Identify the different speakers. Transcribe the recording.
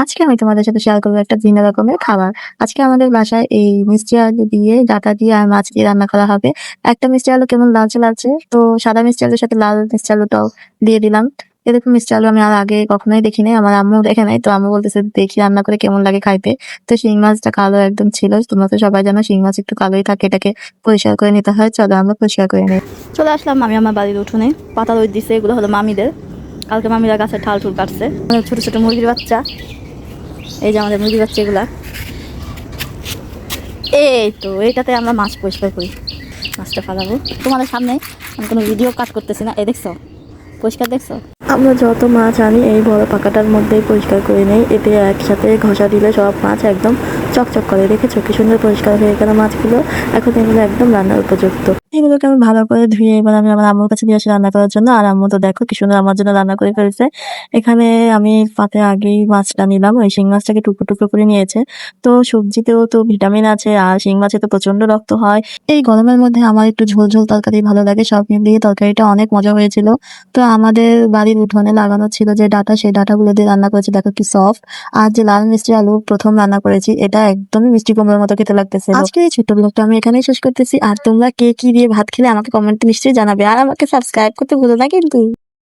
Speaker 1: আজকে আমি তোমাদের সাথে শেয়ার করবো একটা ভিন্ন রকমের খাবার। আজকে আমাদের বাসায় এই মিষ্টি আলু দিয়ে, ডাঁটা দিয়ে আর মাছ দিয়ে রান্না করা হবে। একটা মিষ্টি আলু কেমন লালচে লালচে, তো সাদা মিষ্টি আলুর সাথে লাল মিষ্টি আলুটাও দিয়ে দিলাম। এরকম মিষ্টি আলু আমি আর আগে কখনোই দেখি নাই, আমার আম্মু দেখে নাই। তো আম্মু বলতেছে দেখি রান্না করে কেমন লাগে খাইতে। তো শিং মাছটা কালো একদম ছিল, তোমরা তো সবাই জানো শিং মাছ একটু কালোই থাকে, এটাকে পরিষ্কার করে নিতে হয়। চলো আমরা পরিষ্কার করে নিই।
Speaker 2: চলে আসলাম আমি আমার বাড়ির উঠোনে। পাতা রোদ দিছে, এগুলো হলো মামিদের। কালকে মামিরা গাছের ঠাল ঠুল কাটছে। ছোট ছোট মুরগির বাচ্চা, এই যে আমাদের মুরগির বাচ্চা এগুলা। এই তো এটাতে আমরা মাছ পরিষ্কার করি, মাছটা ফালাবো তোমাদের সামনে। আমি কোনো ভিডিও কাট করতেছি না। এই দেখছো পরিষ্কার, দেখছো?
Speaker 1: আমরা যত মাছ আনি এই বড় পাকাটার মধ্যেই পরিষ্কার করে নেই, এতে একসাথে ঘষা দিলে সব মাছ একদম চকচক করে। দেখেছো কি সুন্দর পরিষ্কার হয়ে গেল মাছগুলো। এখন এগুলো একদম রান্নার উপযুক্ত। এগুলোকে আমি ভালো করে ধুয়ে এবার আমি আমার আম্মুর কাছে দিয়ে আসি রান্না করার জন্য। আর আম্মু তো দেখো কি সুন্দর আমার জন্য রান্না করে ফেলছে। এখানে আমি পাতে আগেই মাছটা নিলাম, ওই শিং মাছটাকে টুকরো টুকরো করে নিয়েছে। তো সবজিতেও তো ভিটামিন আছে, আর শিং মাছে তো প্রচন্ড রক্ত হয়। এই গরমের মধ্যে আমার একটু ঝোল ঝোল তরকারি ভালো লাগে। সব মিলিয়ে তরকারিটা অনেক মজা হয়েছিল। তো আমাদের বাড়ির উঠোনে লাগানো ছিল যে ডাঁটা, সেই ডাঁটাগুলো দিয়ে রান্না করেছি, দেখো কি সফট। আর যে লাল মিষ্টি আলু প্রথম রান্না করেছি, এটা একদমই মিষ্টি কুমড়োর মতো খেতে লাগতেছে। আজকে এই ছোট্ট ব্লগটা আমি এখানেই শেষ করতেছি। আর তোমরা কে কি দিয়ে ভাত খেলে আমাকে কমেন্টে নিশ্চয়ই জানাবে, আর আমাকে সাবস্ক্রাইব করতে ভুলো না কিন্তু।